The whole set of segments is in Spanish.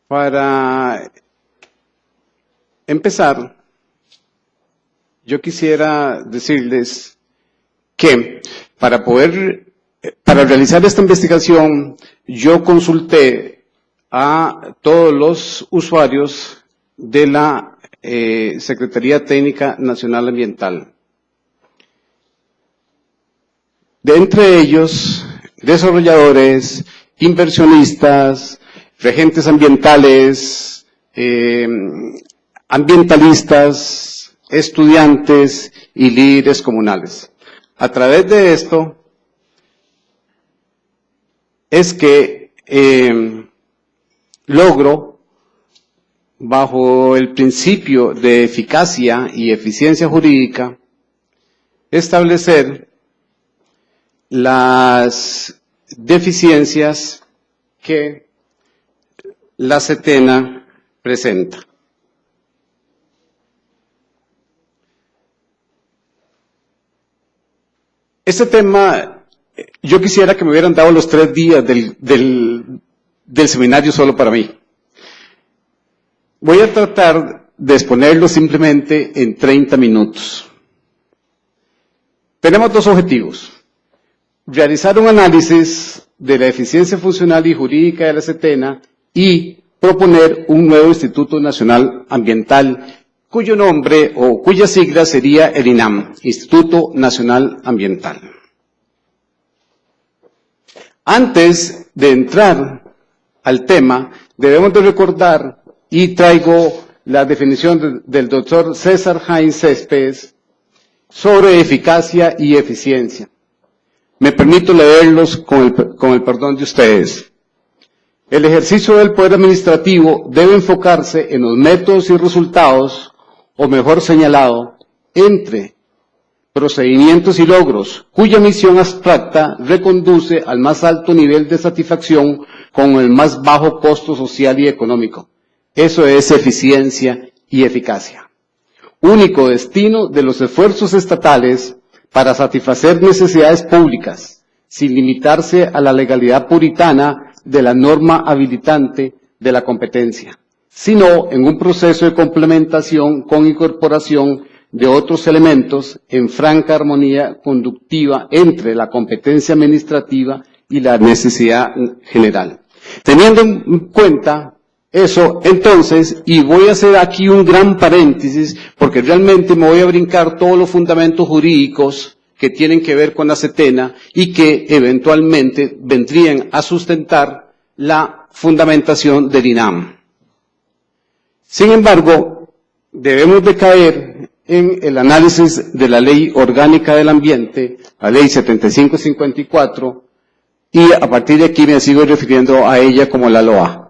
Para empezar, yo quisiera decirles que para realizar esta investigación, yo consulté a todos los usuarios de la Secretaría Técnica Nacional Ambiental. De entre ellos, desarrolladores, inversionistas, regentes ambientales, ambientalistas, estudiantes y líderes comunales. A través de esto es que logro, bajo el principio de eficacia y eficiencia jurídica, establecer las deficiencias que la SETENA presenta. Este tema, yo quisiera que me hubieran dado los 3 días del seminario solo para mí. Voy a tratar de exponerlo simplemente en 30 minutos. Tenemos 2 objetivos. Realizar un análisis de la eficiencia funcional y jurídica de la SETENA y proponer un nuevo Instituto Nacional Ambiental, cuyo nombre o cuya sigla sería el INAM, Instituto Nacional Ambiental. Antes de entrar al tema, debemos de recordar, y traigo la definición del doctor César Heinz Céspedes, sobre eficacia y eficiencia. Me permito leerlos con el perdón de ustedes. El ejercicio del poder administrativo debe enfocarse en los métodos y resultados, o mejor señalado, entre procedimientos y logros, cuya misión abstracta reconduce al más alto nivel de satisfacción con el más bajo costo social y económico. Eso es eficiencia y eficacia. Único destino de los esfuerzos estatales para satisfacer necesidades públicas, sin limitarse a la legalidad puritana de la norma habilitante de la competencia, sino en un proceso de complementación con incorporación de otros elementos en franca armonía conductiva entre la competencia administrativa y la necesidad general. Teniendo en cuenta eso, entonces, y voy a hacer aquí un gran paréntesis, porque realmente me voy a brincar todos los fundamentos jurídicos que tienen que ver con la SETENA y que eventualmente vendrían a sustentar la fundamentación del INAM. Sin embargo, debemos de caer en el análisis de la Ley Orgánica del Ambiente, la Ley 7554, y a partir de aquí me sigo refiriendo a ella como la LOA.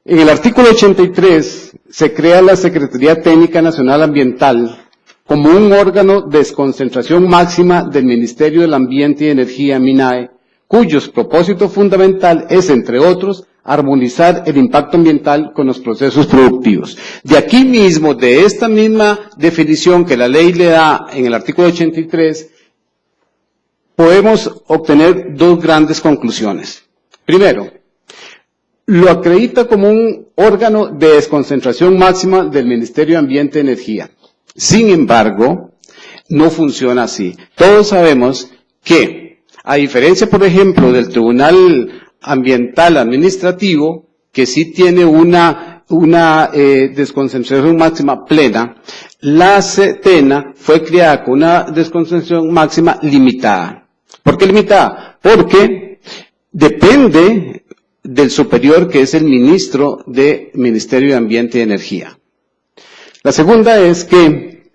En el artículo 83 se crea la Secretaría Técnica Nacional Ambiental como un órgano de desconcentración máxima del Ministerio del Ambiente y Energía, MINAE, cuyos propósito fundamental es, entre otros, armonizar el impacto ambiental con los procesos productivos. De aquí mismo, de esta misma definición que la ley le da en el artículo 83, podemos obtener 2 grandes conclusiones. Primero, lo acredita como un órgano de desconcentración máxima del Ministerio de Ambiente y Energía. Sin embargo, no funciona así. Todos sabemos que, a diferencia, por ejemplo, del Tribunal Ambiental Administrativo, que sí tiene una desconcentración máxima plena, la SETENA fue creada con una desconcentración máxima limitada. ¿Por qué limitada? Porque depende del superior, que es el ministro del Ministerio de Ambiente y Energía. La segunda es que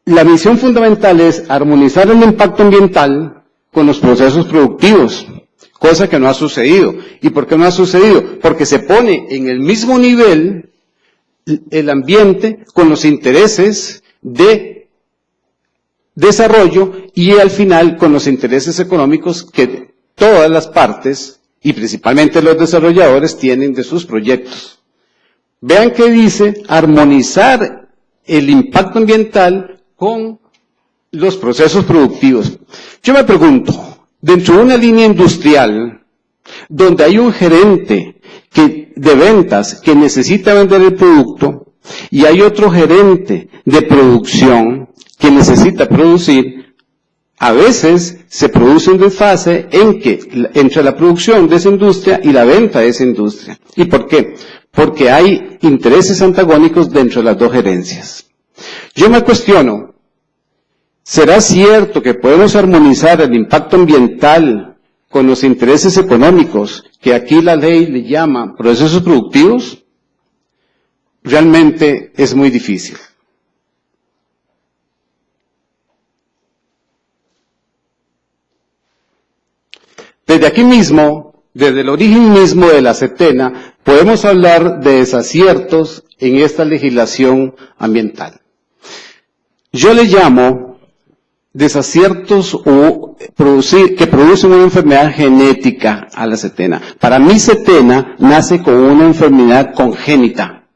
la misión fundamental es armonizar el impacto ambiental con los procesos productivos, cosa que no ha sucedido. ¿Y por qué no ha sucedido? Porque se pone en el mismo nivel el ambiente con los intereses de desarrollo y al final con los intereses económicos que todas las partes y principalmente los desarrolladores tienen de sus proyectos. Vean que dice armonizar el impacto ambiental con los procesos productivos. Yo me pregunto, dentro de una línea industrial, donde hay un gerente de ventas que necesita vender el producto y hay otro gerente de producción que necesita producir, a veces se produce un desfase entre la producción de esa industria y la venta de esa industria. ¿Y por qué? Porque hay intereses antagónicos dentro de las dos gerencias. Yo me cuestiono, ¿será cierto que podemos armonizar el impacto ambiental con los intereses económicos, que aquí la ley le llama procesos productivos? Realmente es muy difícil. Desde aquí mismo, desde el origen mismo de la CETENA, podemos hablar de desaciertos en esta legislación ambiental. Yo le llamo desaciertos que producen una enfermedad genética a la CETENA. Para mí CETENA nace con una enfermedad congénita.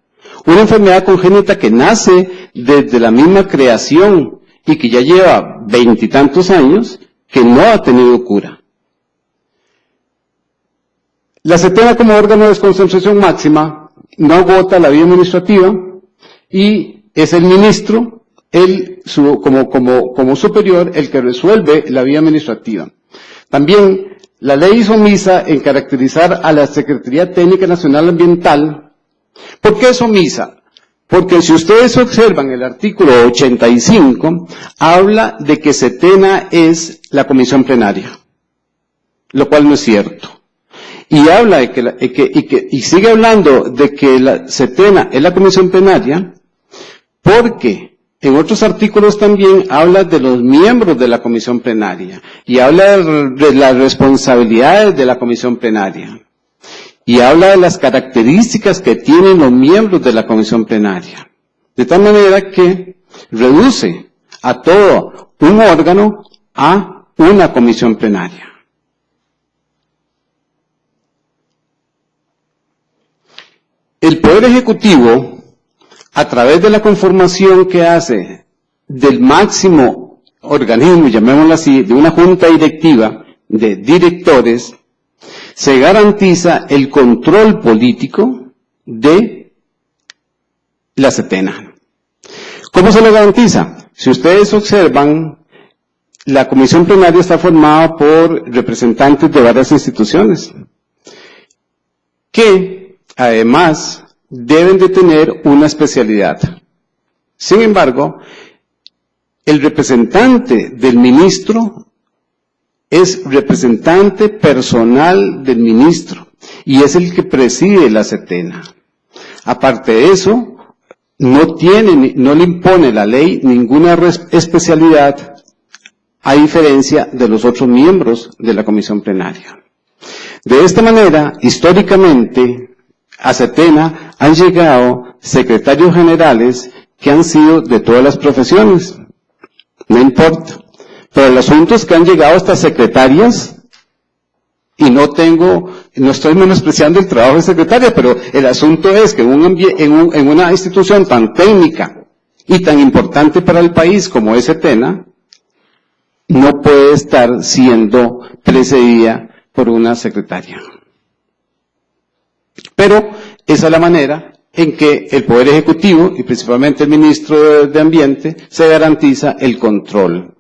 Una enfermedad congénita que nace desde la misma creación y que ya lleva 20 y tantos años que no ha tenido cura. La CETENA como órgano de desconcentración máxima no agota la vía administrativa y es el ministro, como superior, el que resuelve la vía administrativa. También la ley es omisa en caracterizar a la Secretaría Técnica Nacional Ambiental. ¿Por qué es omisa? Porque si ustedes observan el artículo 85, habla de que CETENA es la comisión plenaria, lo cual no es cierto. Y habla de y sigue hablando de que la CETENA es la comisión plenaria, porque en otros artículos también habla de los miembros de la comisión plenaria, y habla de las responsabilidades de la comisión plenaria, y habla de las características que tienen los miembros de la comisión plenaria. De tal manera que reduce a todo un órgano a una comisión plenaria. El Poder Ejecutivo, a través de la conformación que hace del máximo organismo, llamémoslo así, de una junta directiva de directores, se garantiza el control político de la CETENA. ¿Cómo se lo garantiza? Si ustedes observan, la comisión plenaria está formada por representantes de varias instituciones, que además deben de tener una especialidad. Sin embargo, el representante del ministro es representante personal del ministro y es el que preside la CETENA. Aparte de eso, no le impone la ley ninguna especialidad, a diferencia de los otros miembros de la comisión plenaria. De esta manera, históricamente, a CETENA han llegado secretarios generales que han sido de todas las profesiones. No importa. Pero el asunto es que han llegado estas secretarias, y no estoy menospreciando el trabajo de secretaria, pero el asunto es que en una institución tan técnica y tan importante para el país como es CETENA, no puede estar siendo precedida por una secretaria. Pero esa es la manera en que el Poder Ejecutivo, y principalmente el Ministro de Ambiente, se garantiza el control.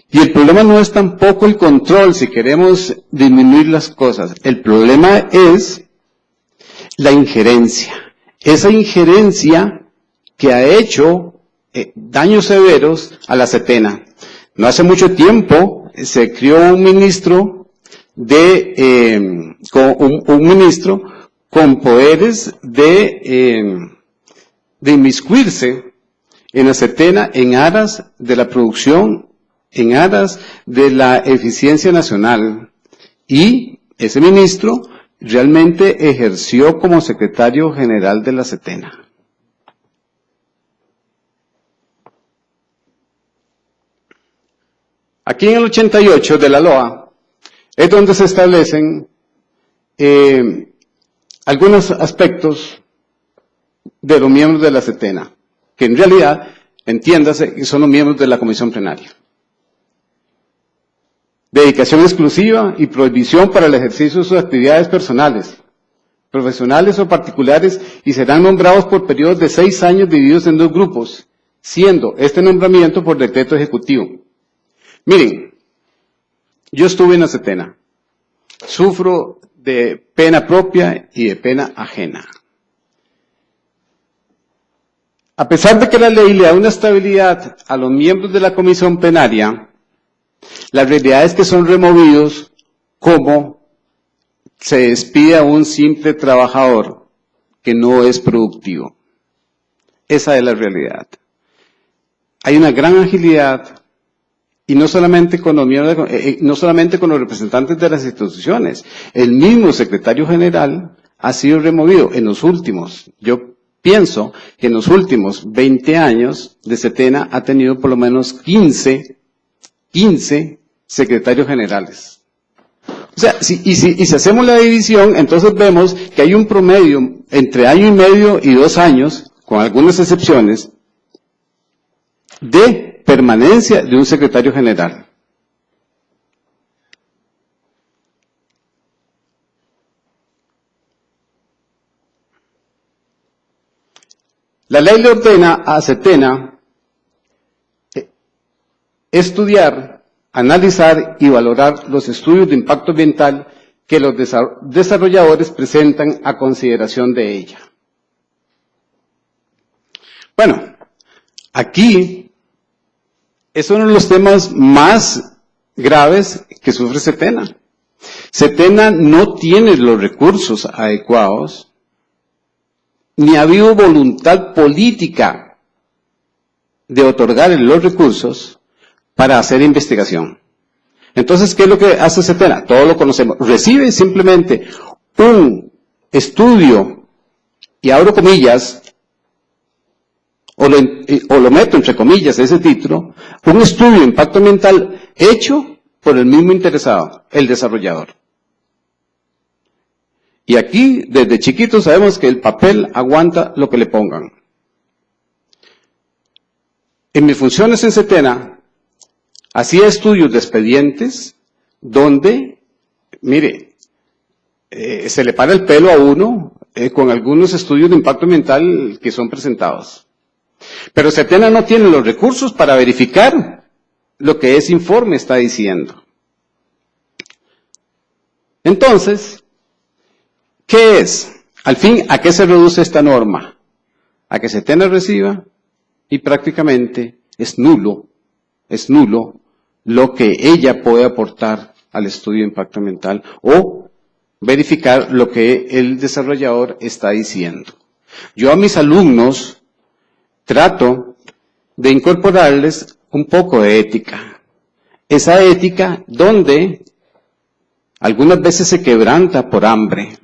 Y el problema no es tampoco el control, si queremos disminuir las cosas. El problema es la injerencia. Esa injerencia que ha hecho daños severos a la CETENA. No hace mucho tiempo se creó un ministro con poderes de inmiscuirse en la CETENA en aras de la producción, en aras de la eficiencia nacional. Y ese ministro realmente ejerció como secretario general de la CETENA. Aquí en el 88 de la LOA es donde se establecen algunos aspectos de los miembros de la CETENA, que en realidad, entiéndase, que son los miembros de la comisión plenaria. Dedicación exclusiva y prohibición para el ejercicio de sus actividades personales. profesionales o particulares, y serán nombrados por periodos de 6 años divididos en 2 grupos, siendo este nombramiento por decreto ejecutivo. Miren, yo estuve en la Setena. Sufro de pena propia y de pena ajena. A pesar de que la ley le da una estabilidad a los miembros de la comisión plenaria, la realidad es que son removidos como se despide a un simple trabajador que no es productivo. Esa es la realidad. Hay una gran agilidad, y no solamente con los miembros, no solamente con los representantes de las instituciones. El mismo secretario general ha sido removido en los últimos, yo pienso que en los últimos 20 años de Setena ha tenido por lo menos 15 secretarios generales. O sea, si hacemos la división, entonces vemos que hay un promedio entre año y medio y 2 años, con algunas excepciones, de permanencia de un secretario general. La ley le ordena a Setena estudiar, analizar y valorar los estudios de impacto ambiental que los desarrolladores presentan a consideración de ella. Bueno, aquí es uno de los temas más graves que sufre Setena. Setena no tiene los recursos adecuados, ni ha habido voluntad política de otorgar los recursos para hacer investigación. Entonces, ¿qué es lo que hace Setena? Todos lo conocemos. Recibe simplemente un estudio, y abro comillas, o lo meto entre comillas ese título, un estudio de impacto ambiental hecho por el mismo interesado, el desarrollador. Y aquí, desde chiquitos, sabemos que el papel aguanta lo que le pongan. En mis funciones en Setena, hacía estudios de expedientes donde, mire, se le para el pelo a uno con algunos estudios de impacto ambiental que son presentados. Pero Setena no tiene los recursos para verificar lo que ese informe está diciendo. Entonces, ¿qué es? Al fin, ¿a qué se reduce esta norma? A que Setena reciba y prácticamente es nulo lo que ella puede aportar al estudio de impacto ambiental o verificar lo que el desarrollador está diciendo. Yo a mis alumnos trato de incorporarles un poco de ética. Esa ética donde algunas veces se quebranta por hambre.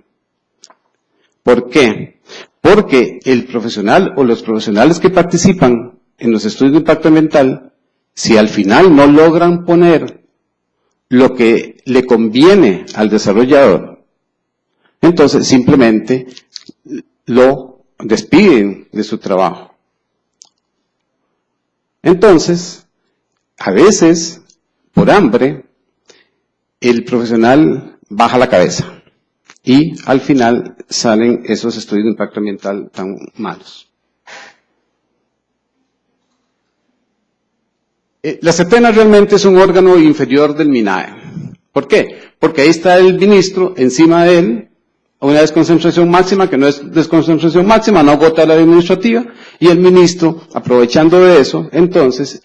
¿Por qué? Porque el profesional o los profesionales que participan en los estudios de impacto ambiental, si al final no logran poner lo que le conviene al desarrollador, entonces simplemente lo despiden de su trabajo. Entonces, a veces, por hambre, el profesional baja la cabeza y al final salen esos estudios de impacto ambiental tan malos. La Setena realmente es un órgano inferior del MINAE. ¿Por qué? Porque ahí está el ministro, encima de él, una desconcentración máxima, que no es desconcentración máxima, no agota la administrativa, y el ministro, aprovechando de eso, entonces,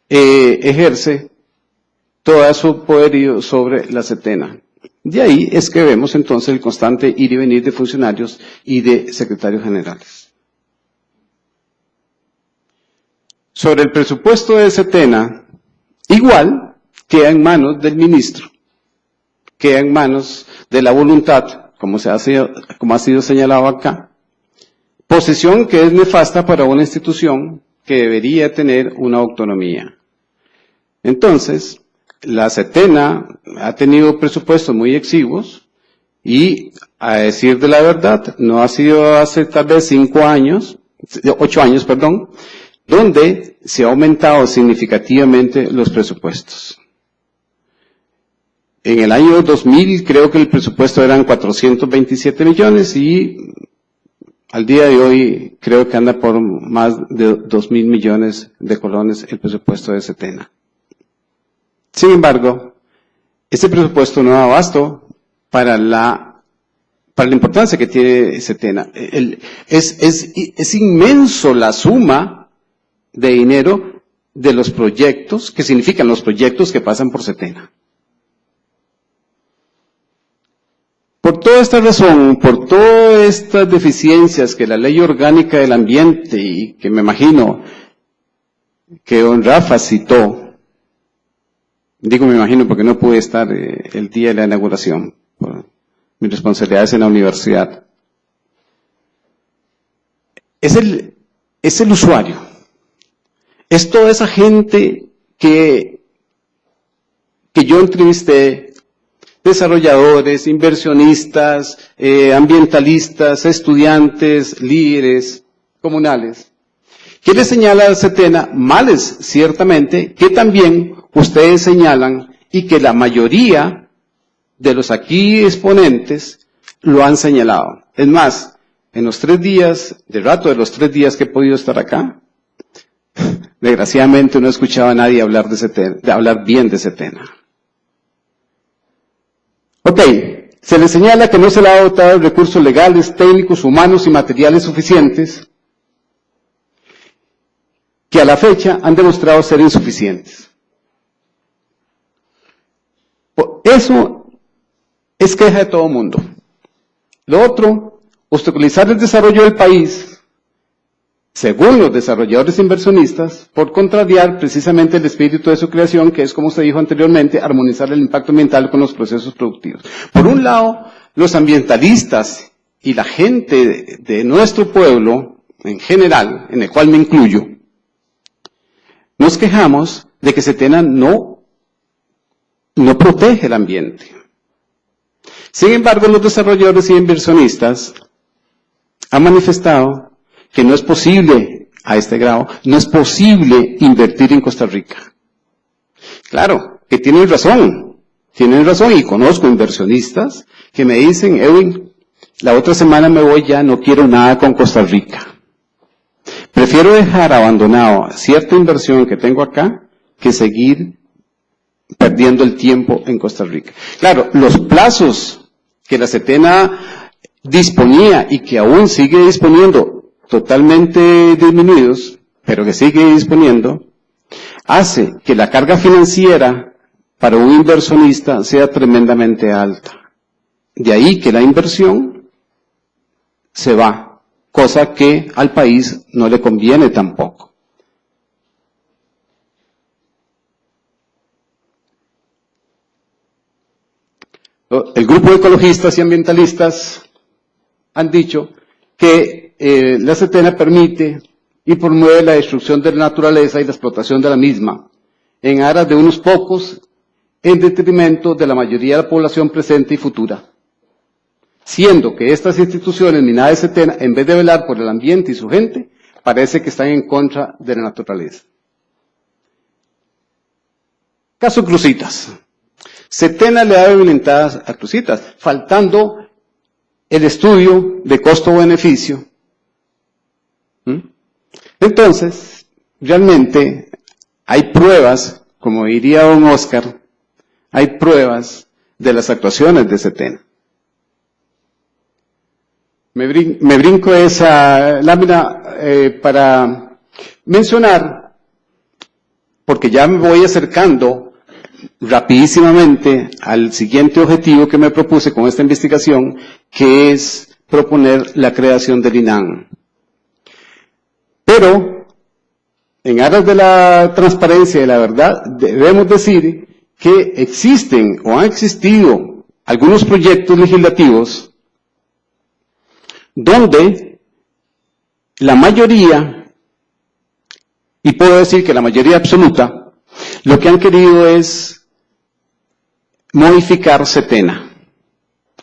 ejerce todo su poderío sobre la Setena. De ahí es que vemos entonces el constante ir y venir de funcionarios y de secretarios generales. Sobre el presupuesto de Setena, igual queda en manos del ministro, queda en manos de la voluntad, como ha sido señalado acá, posición que es nefasta para una institución que debería tener una autonomía. Entonces, la Setena ha tenido presupuestos muy exiguos y, a decir de la verdad, no ha sido hace tal vez 8 años, donde se ha aumentado significativamente los presupuestos. En el año 2000 creo que el presupuesto eran 427 millones y al día de hoy creo que anda por más de 2.000 millones de colones el presupuesto de Setena. Sin embargo, este presupuesto no da abasto para la importancia que tiene Setena. Es inmenso la suma de dinero de los proyectos, que significan los proyectos que pasan por Setena. Por toda esta razón, por todas estas deficiencias que la Ley Orgánica del Ambiente, y que me imagino que don Rafa citó, digo me imagino porque no pude estar el día de la inauguración, por mis responsabilidades en la universidad, es el usuario, es toda esa gente que yo entrevisté, desarrolladores, inversionistas, ambientalistas, estudiantes, líderes comunales, que le señala a Setena males, ciertamente, que también ustedes señalan y que la mayoría de los aquí exponentes lo han señalado. Es más, en los 3 días, de los 3 días que he podido estar acá, desgraciadamente no he escuchado a nadie hablar hablar bien de Setena. Ok, se le señala que no se le ha dotado de recursos legales, técnicos, humanos y materiales suficientes, que a la fecha han demostrado ser insuficientes. Eso es queja de todo el mundo. Lo otro, obstaculizar el desarrollo del país, según los desarrolladores inversionistas, por contrariar precisamente el espíritu de su creación, que es, como se dijo anteriormente, armonizar el impacto ambiental con los procesos productivos. Por un lado, los ambientalistas y la gente de nuestro pueblo, en general, en el cual me incluyo, nos quejamos de que Setena no protege el ambiente. Sin embargo, los desarrolladores y inversionistas han manifestado que no es posible, a este grado, no es posible invertir en Costa Rica. Claro, que tienen razón, y conozco inversionistas que me dicen, Edwin, la otra semana me voy ya, no quiero nada con Costa Rica. Prefiero dejar abandonado cierta inversión que tengo acá, que seguir perdiendo el tiempo en Costa Rica. Claro, los plazos que la Setena disponía y que aún sigue disponiendo, totalmente disminuidos, pero que sigue disponiendo, hace que la carga financiera para un inversionista sea tremendamente alta. De ahí que la inversión se va, cosa que al país no le conviene tampoco. El grupo de ecologistas y ambientalistas han dicho que la Setena permite y promueve la destrucción de la naturaleza y la explotación de la misma, en aras de unos pocos, en detrimento de la mayoría de la población presente y futura. Siendo que estas instituciones minadas de Setena, en vez de velar por el ambiente y su gente, parece que están en contra de la naturaleza. Caso Cruzitas. Setena le da violentadas a Cruzitas, faltando el estudio de costo-beneficio. Entonces, realmente hay pruebas, como diría don Oscar, hay pruebas de las actuaciones de Setena. Me brinco esa lámina para mencionar, porque ya me voy acercando rapidísimamente al siguiente objetivo que me propuse con esta investigación, que es proponer la creación del INAN. Pero, en aras de la transparencia y de la verdad, debemos decir que existen o han existido algunos proyectos legislativos donde la mayoría, y puedo decir que la mayoría absoluta, lo que han querido es modificar Setena.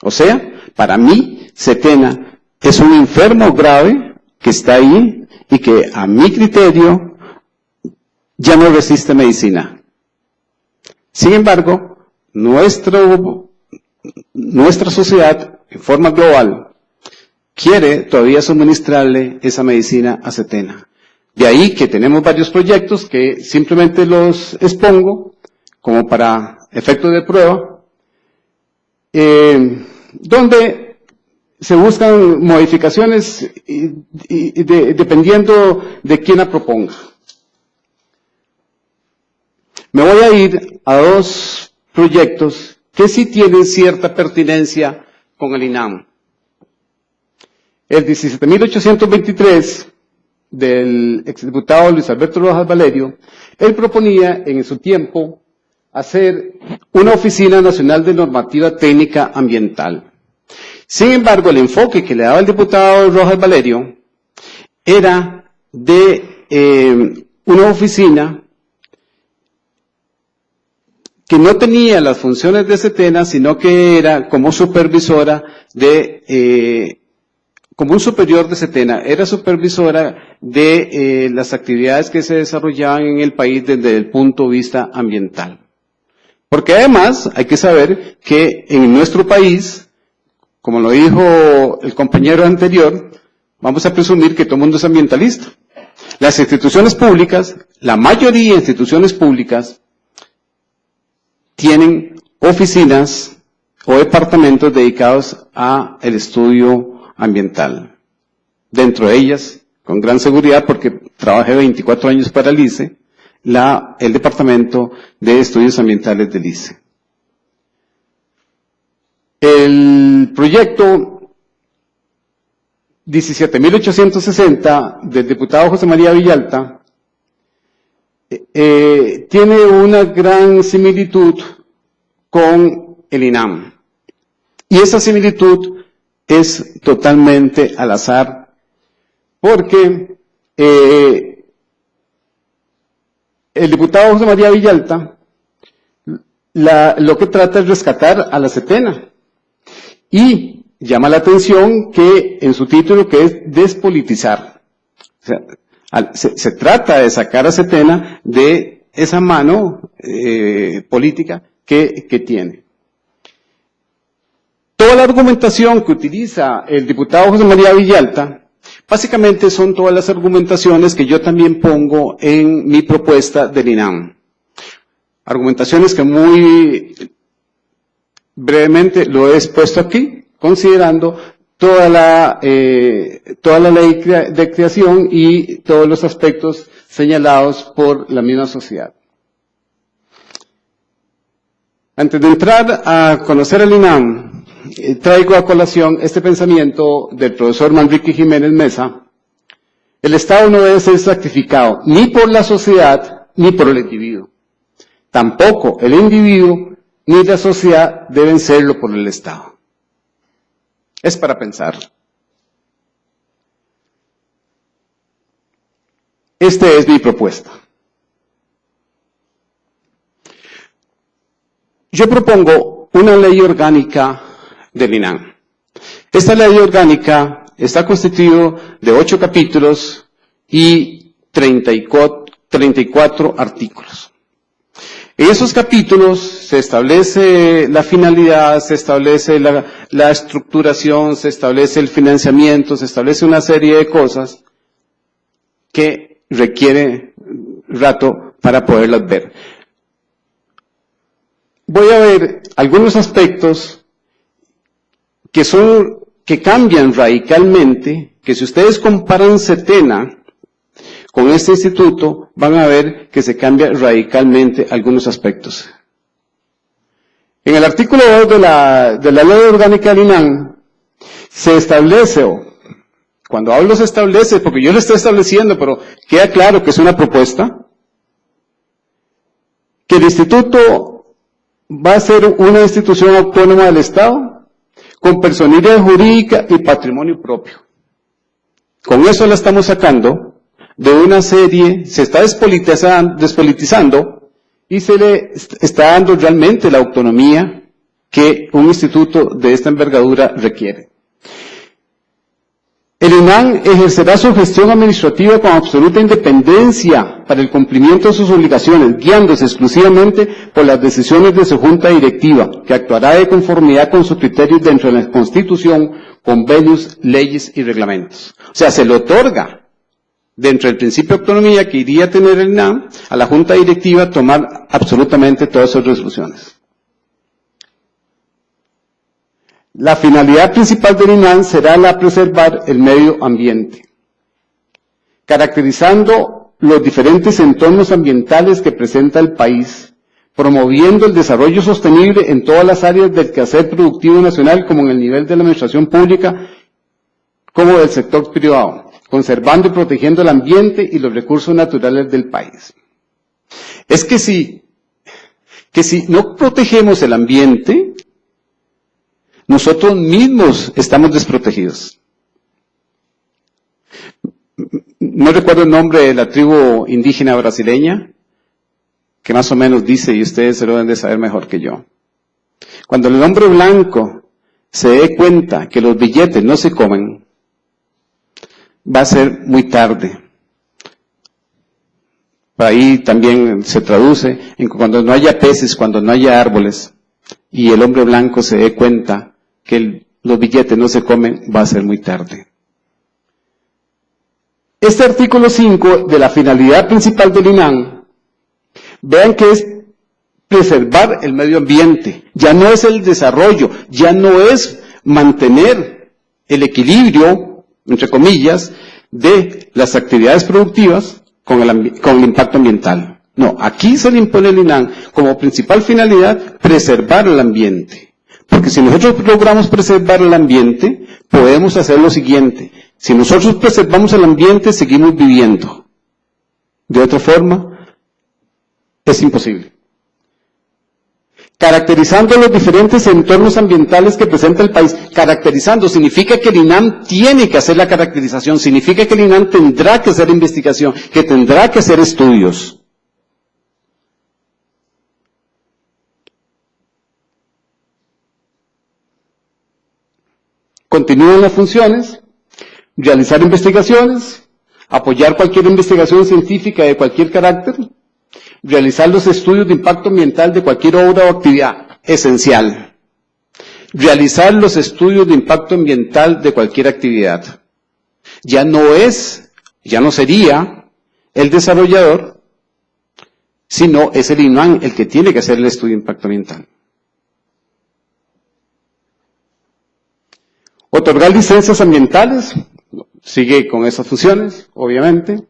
O sea, para mí, Setena es un enfermo grave que está ahí y que, a mi criterio, ya no resiste medicina. Sin embargo, nuestra sociedad, en forma global, quiere todavía suministrarle esa medicina a Setena. De ahí que tenemos varios proyectos que simplemente los expongo como para efectos de prueba, donde se buscan modificaciones dependiendo de quién la proponga. Me voy a ir a dos proyectos que sí tienen cierta pertinencia con el INAM. El 17.823 del exdiputado Luis Alberto Rojas Valerio, él proponía en su tiempo hacer una Oficina Nacional de Normativa Técnica Ambiental. Sin embargo, el enfoque que le daba el diputado Rojas Valerio era de una oficina que no tenía las funciones de Setena, sino que era como supervisora como un superior de Setena, era supervisora de las actividades que se desarrollaban en el país desde el punto de vista ambiental. Porque además hay que saber que en nuestro país, como lo dijo el compañero anterior, vamos a presumir que todo el mundo es ambientalista. Las instituciones públicas, la mayoría de instituciones públicas, tienen oficinas o departamentos dedicados a el estudio ambiental. Dentro de ellas, con gran seguridad, porque trabajé 24 años para el ICE, el Departamento de Estudios Ambientales del ICE. El proyecto 17.860 del diputado José María Villalta tiene una gran similitud con el INAM. Y esa similitud es totalmente al azar, porque el diputado José María Villalta lo que trata es rescatar a la Setena. Y llama la atención que en su título, que es despolitizar. O sea, se trata de sacar a Setena de esa mano política que tiene. Toda la argumentación que utiliza el diputado José María Villalta, básicamente son todas las argumentaciones que yo también pongo en mi propuesta del INAM. Argumentaciones que muy brevemente lo he expuesto aquí, considerando toda la ley de creación y todos los aspectos señalados por la misma sociedad. Antes de entrar a conocer el INAM, traigo a colación este pensamiento del profesor Manrique Jiménez Mesa. El Estado no debe ser sacrificado ni por la sociedad ni por el individuo. Tampoco el individuo ni la sociedad deben serlo por el Estado. Es para pensar. Esta es mi propuesta. Yo propongo una ley orgánica del INAM. Esta ley orgánica está constituida de 8 capítulos y 34 artículos. En esos capítulos se establece la finalidad, se establece la estructuración, se establece el financiamiento, se establece una serie de cosas que requiere rato para poderlas ver. Voy a ver algunos aspectos que cambian radicalmente, que si ustedes comparan Setena con este instituto, van a ver que se cambia radicalmente algunos aspectos. En el artículo 2 de la Ley Orgánica del INAM, se establece, cuando hablo se establece, porque yo lo estoy estableciendo, pero queda claro que es una propuesta, que el instituto va a ser una institución autónoma del Estado, con personalidad jurídica y patrimonio propio. Con eso la estamos sacando de una serie, se está despolitizando y se le está dando realmente la autonomía que un instituto de esta envergadura requiere. El INAH ejercerá su gestión administrativa con absoluta independencia para el cumplimiento de sus obligaciones, guiándose exclusivamente por las decisiones de su junta directiva, que actuará de conformidad con sus criterios dentro de la Constitución, convenios, leyes y reglamentos. O sea, se le otorga, dentro del principio de autonomía que iría a tener el INAH, a la junta directiva tomar absolutamente todas sus resoluciones. La finalidad principal del INAH será la preservar el medio ambiente, caracterizando los diferentes entornos ambientales que presenta el país, promoviendo el desarrollo sostenible en todas las áreas del quehacer productivo nacional, como en el nivel de la administración pública, como del sector privado, conservando y protegiendo el ambiente y los recursos naturales del país. Es que si no protegemos el ambiente, nosotros mismos estamos desprotegidos. No recuerdo el nombre de la tribu indígena brasileña, que más o menos dice, y ustedes se lo deben de saber mejor que yo. Cuando el hombre blanco se dé cuenta que los billetes no se comen, va a ser muy tarde. Ahí también se traduce en cuando no haya peces, cuando no haya árboles, y el hombre blanco se dé cuenta que los billetes no se comen, va a ser muy tarde. Este artículo 5 de la finalidad principal del INAH, vean que es preservar el medio ambiente, ya no es el desarrollo, ya no es mantener el equilibrio, entre comillas, de las actividades productivas con el impacto ambiental. No, aquí se le impone al INAH como principal finalidad preservar el ambiente. Porque si nosotros logramos preservar el ambiente, podemos hacer lo siguiente. Si nosotros preservamos el ambiente, seguimos viviendo. De otra forma, es imposible. Caracterizando los diferentes entornos ambientales que presenta el país. Caracterizando significa que el INAH tiene que hacer la caracterización, significa que el INAH tendrá que hacer investigación, que tendrá que hacer estudios. Continúan las funciones, realizar investigaciones, apoyar cualquier investigación científica de cualquier carácter, realizar los estudios de impacto ambiental de cualquier obra o actividad, esencial. Realizar los estudios de impacto ambiental de cualquier actividad. Ya no sería el desarrollador, sino es el INAH el que tiene que hacer el estudio de impacto ambiental. Otorgar licencias ambientales, sigue con esas funciones, obviamente.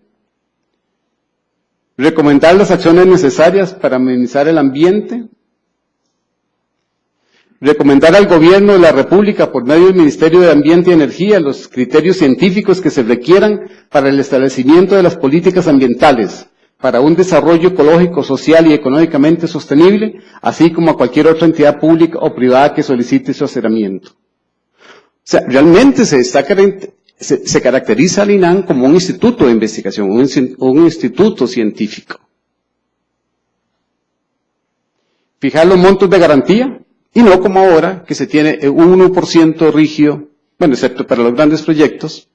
Recomendar las acciones necesarias para amenizar el ambiente. Recomendar al Gobierno de la República, por medio del Ministerio de Ambiente y Energía, los criterios científicos que se requieran para el establecimiento de las políticas ambientales, para un desarrollo ecológico, social y económicamente sostenible, así como a cualquier otra entidad pública o privada que solicite su asesoramiento. O sea, realmente se caracteriza al INAH como un instituto de investigación, un instituto científico. Fijar los montos de garantía, y no como ahora, que se tiene un 1% rígido, bueno, excepto para los grandes proyectos,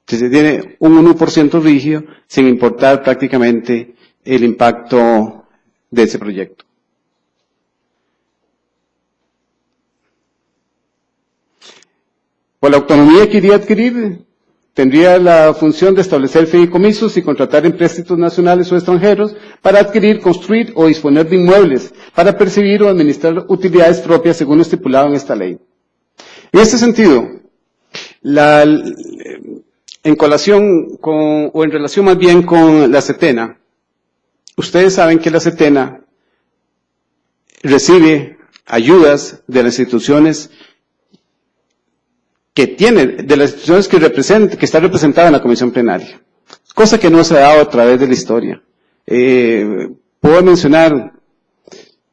que se tiene un 1% rígido, sin importar prácticamente el impacto de ese proyecto. Por la autonomía que iría a adquirir, tendría la función de establecer fideicomisos y contratar empréstitos nacionales o extranjeros para adquirir, construir o disponer de inmuebles, para percibir o administrar utilidades propias según lo estipulado en esta ley. En este sentido, en colación con, o en relación más bien con la CETENA, ustedes saben que la CETENA recibe ayudas de las instituciones de las instituciones que está representada en la comisión plenaria, cosa que no se ha dado a través de la historia. Puedo mencionar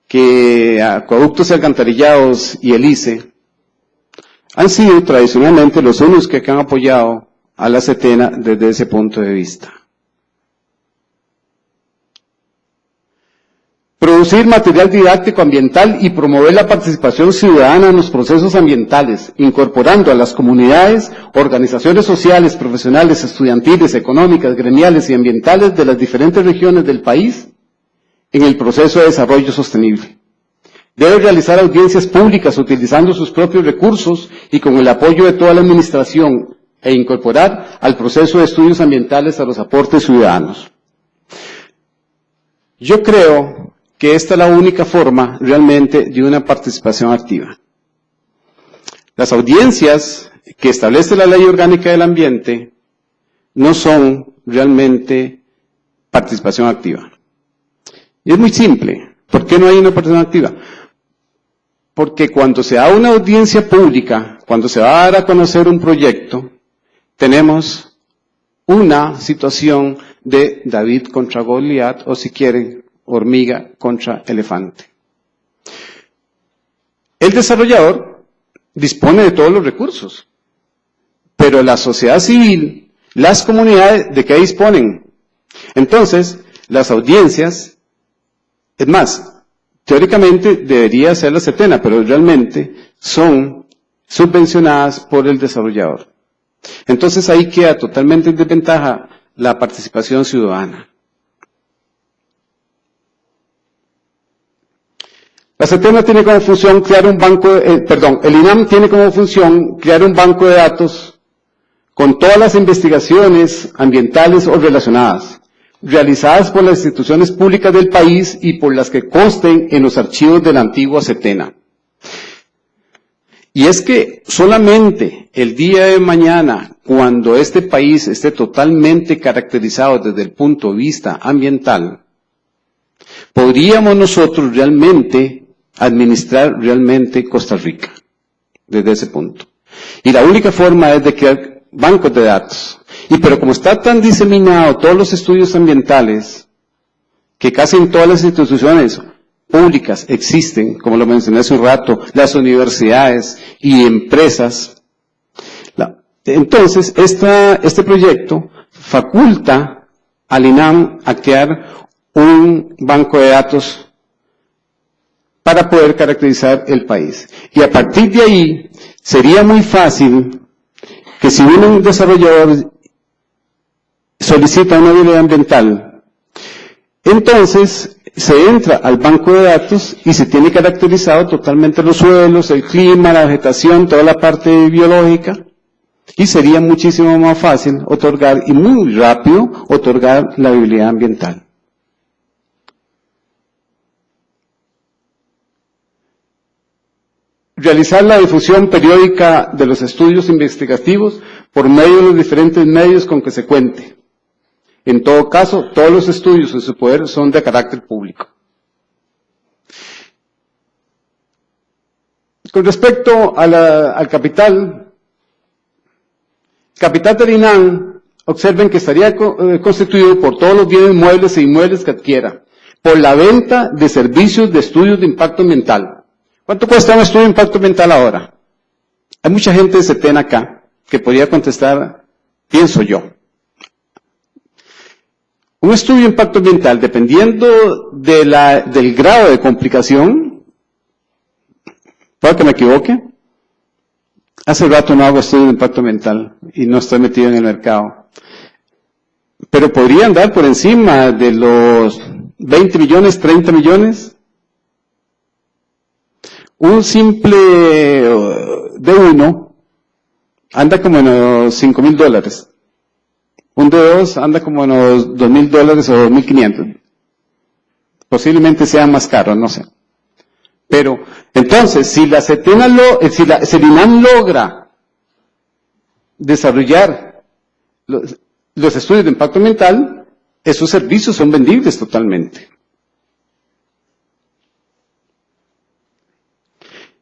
que Acueductos y Alcantarillados y el ICE han sido tradicionalmente los únicos que han apoyado a la CETENA desde ese punto de vista. Producir material didáctico ambiental y promover la participación ciudadana en los procesos ambientales, incorporando a las comunidades, organizaciones sociales, profesionales, estudiantiles, económicas, gremiales y ambientales de las diferentes regiones del país en el proceso de desarrollo sostenible. Debe realizar audiencias públicas utilizando sus propios recursos y con el apoyo de toda la administración e incorporar al proceso de estudios ambientales a los aportes ciudadanos. Yo creo que esta es la única forma realmente de una participación activa. Las audiencias que establece la Ley Orgánica del Ambiente no son realmente participación activa. Y es muy simple. ¿Por qué no hay una participación activa? Porque cuando se da una audiencia pública, cuando se va a dar a conocer un proyecto, tenemos una situación de David contra Goliat, o si quieren, hormiga contra elefante. El desarrollador dispone de todos los recursos, pero la sociedad civil, las comunidades, ¿de qué disponen? Entonces, las audiencias, es más, teóricamente debería ser la SETENA, pero realmente son subvencionadas por el desarrollador. Entonces ahí queda totalmente en desventaja la participación ciudadana. La SETENA tiene como función crear un banco, el INAM tiene como función crear un banco de datos con todas las investigaciones ambientales o relacionadas, realizadas por las instituciones públicas del país y por las que consten en los archivos de la antigua SETENA. Y es que solamente el día de mañana, cuando este país esté totalmente caracterizado desde el punto de vista ambiental, podríamos nosotros realmente administrar realmente Costa Rica, desde ese punto. Y la única forma es de crear bancos de datos. Pero como está tan diseminado todos los estudios ambientales, que casi en todas las instituciones públicas existen, como lo mencioné hace un rato, las universidades y empresas, entonces este proyecto faculta al INAM a crear un banco de datos para poder caracterizar el país. Y a partir de ahí, sería muy fácil que si un desarrollador solicita una viabilidad ambiental, entonces se entra al banco de datos y se tiene caracterizado totalmente los suelos, el clima, la vegetación, toda la parte biológica, y sería muchísimo más fácil otorgar, y muy rápido, otorgar la viabilidad ambiental. Realizar la difusión periódica de los estudios investigativos por medio de los diferentes medios con que se cuente. En todo caso, todos los estudios en su poder son de carácter público. Con respecto al capital del INAM, observen que estaría constituido por todos los bienes muebles e inmuebles que adquiera, por la venta de servicios de estudios de impacto ambiental. ¿Cuánto cuesta un estudio de impacto ambiental ahora? Hay mucha gente de SETENA acá que podría contestar, pienso yo. Un estudio de impacto ambiental, dependiendo del grado de complicación, puede que me equivoque, hace rato no hago estudio de impacto ambiental y no estoy metido en el mercado, pero podría andar por encima de los 20 millones, 30 millones. Un simple D1 anda como en los $5,000. Un D2 anda como en los $2,000 o $2,500. Posiblemente sea más caro, no sé. Pero, entonces, si la SETENA si el INAM logra desarrollar los estudios de impacto ambiental, esos servicios son vendibles totalmente.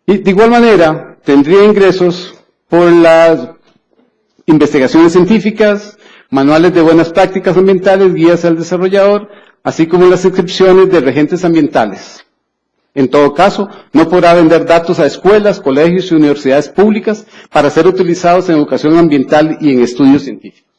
Y de igual manera, tendría ingresos por las investigaciones científicas, manuales de buenas prácticas ambientales, guías al desarrollador, así como las inscripciones de regentes ambientales. En todo caso, no podrá vender datos a escuelas, colegios y universidades públicas para ser utilizados en educación ambiental y en estudios científicos.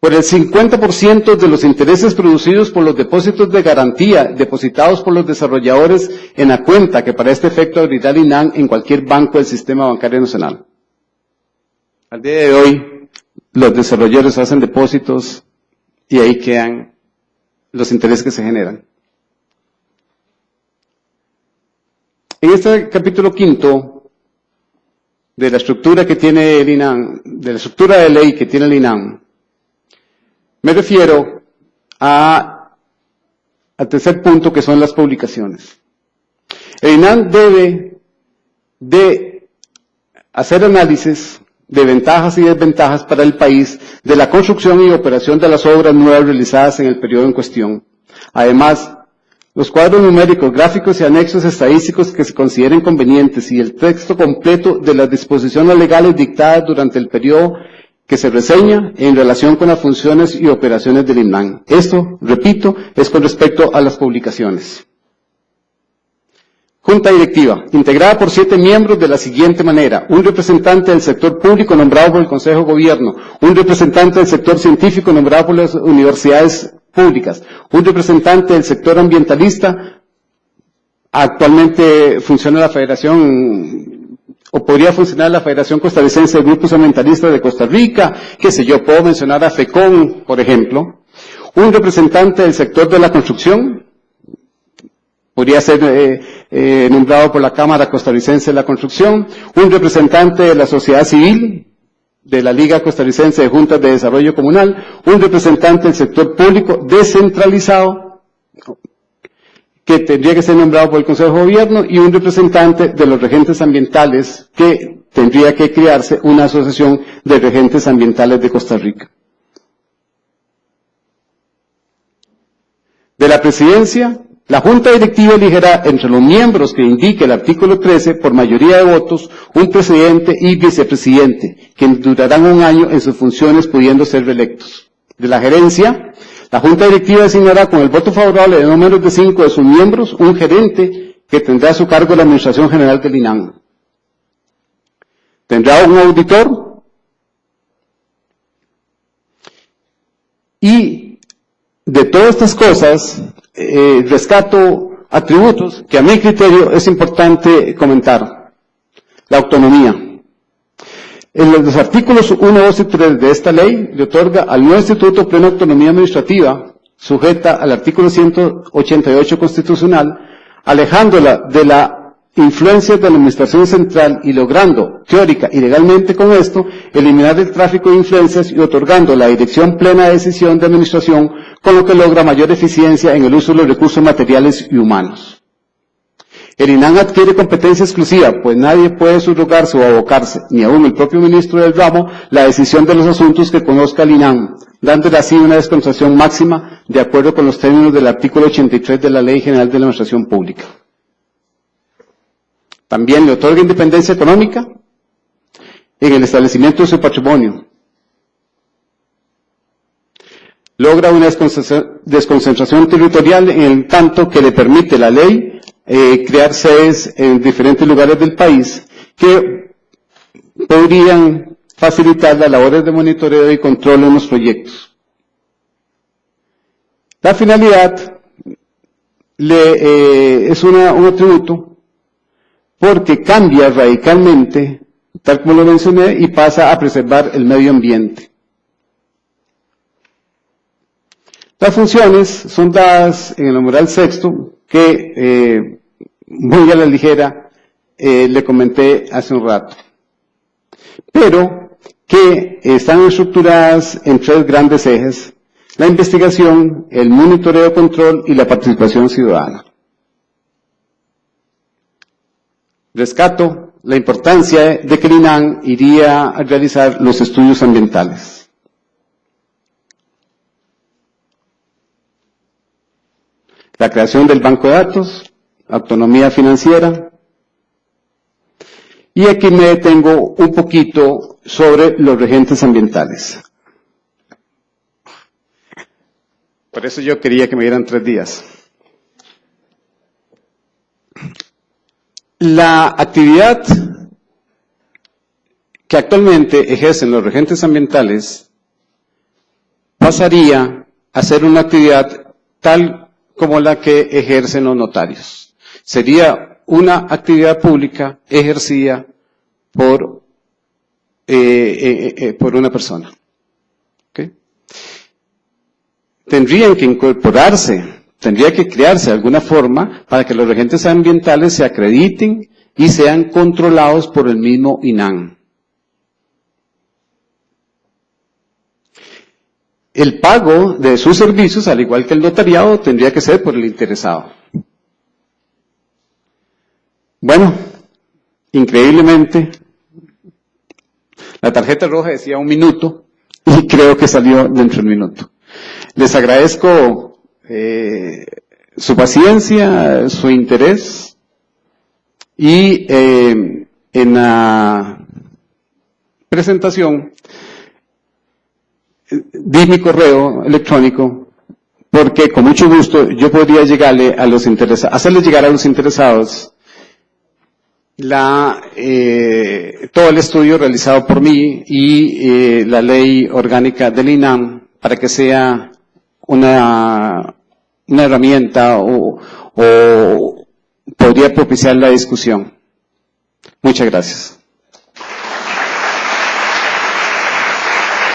por el 50% de los intereses producidos por los depósitos de garantía depositados por los desarrolladores en la cuenta que para este efecto abrirá el INAN en cualquier banco del Sistema Bancario Nacional. Al día de hoy, los desarrolladores hacen depósitos y ahí quedan los intereses que se generan. En este capítulo 5 de la estructura que tiene el INAN, de la estructura de ley que tiene el INAN, me refiero al tercer punto, que son las publicaciones. El INAN debe de hacer análisis de ventajas y desventajas para el país de la construcción y operación de las obras nuevas realizadas en el periodo en cuestión. Además, los cuadros numéricos, gráficos y anexos estadísticos que se consideren convenientes y el texto completo de las disposiciones legales dictadas durante el periodo que se reseña en relación con las funciones y operaciones del INAN. Esto, repito, es con respecto a las publicaciones. Junta directiva, integrada por 7 miembros de la siguiente manera: un representante del sector público nombrado por el Consejo de Gobierno, un representante del sector científico nombrado por las universidades públicas, un representante del sector ambientalista. Actualmente funciona la Federación, o podría funcionar la Federación Costarricense de Grupos Ambientalistas de Costa Rica, qué sé yo, puedo mencionar a FECON, por ejemplo. Un representante del sector de la construcción, podría ser nombrado por la Cámara Costarricense de la Construcción, un representante de la sociedad civil, de la Liga Costarricense de Juntas de Desarrollo Comunal, un representante del sector público descentralizado, que tendría que ser nombrado por el Consejo de Gobierno, y un representante de los regentes ambientales, que tendría que crearse una asociación de regentes ambientales de Costa Rica. De la presidencia, la Junta Directiva elegirá entre los miembros que indique el artículo 13 por mayoría de votos un presidente y vicepresidente, quienes durarán 1 año en sus funciones pudiendo ser reelectos. De la gerencia, la Junta Directiva designará con el voto favorable de no menos de 5 de sus miembros un gerente que tendrá a su cargo la Administración General del INAN. Tendrá un auditor y de todas estas cosas rescato atributos que a mi criterio es importante comentar. La autonomía. En los artículos 1, 2 y 3 de esta ley le otorga al nuevo instituto plena autonomía administrativa, sujeta al artículo 188 constitucional, alejándola de la influencia de la administración central y logrando, teórica y legalmente con esto, eliminar el tráfico de influencias y otorgando la dirección plena de decisión de administración, con lo que logra mayor eficiencia en el uso de los recursos materiales y humanos. El INAN adquiere competencia exclusiva, pues nadie puede subrogarse o abocarse, ni aún el propio ministro del ramo, la decisión de los asuntos que conozca el INAN, dándole así una desconcentración máxima de acuerdo con los términos del artículo 83 de la Ley General de la Administración Pública. También le otorga independencia económica en el establecimiento de su patrimonio. Logra una desconcentración territorial en el tanto que le permite la ley crear sedes en diferentes lugares del país que podrían facilitar las labores de monitoreo y control en los proyectos. La finalidad es un atributo porque cambia radicalmente, tal como lo mencioné, y pasa a preservar el medio ambiente. Las funciones son dadas en el numeral 6, que muy a la ligera le comenté hace un rato, pero que están estructuradas en 3 grandes ejes: la investigación, el monitoreo, control y la participación ciudadana. Rescato la importancia de que el INAN iría a realizar los estudios ambientales. La creación del banco de datos, autonomía financiera. Y aquí me detengo un poquito sobre los regentes ambientales. Por eso yo quería que me dieran 3 días. La actividad que actualmente ejercen los regentes ambientales pasaría a ser una actividad tal como la que ejercen los notarios. Sería una actividad pública ejercida por una persona. ¿Okay? Tendrían que incorporarse, tendría que crearse alguna forma para que los regentes ambientales se acrediten y sean controlados por el mismo INAM. El pago de sus servicios, al igual que el notariado, tendría que ser por el interesado. Bueno, increíblemente, la tarjeta roja decía 1 minuto y creo que salió dentro del minuto. Les agradezco su paciencia, su interés y en la presentación di mi correo electrónico porque con mucho gusto yo podría llegarle a los interesados, hacerles llegar a los interesados todo el estudio realizado por mí y la ley orgánica del INAM para que sea una herramienta o podría propiciar la discusión. Muchas gracias.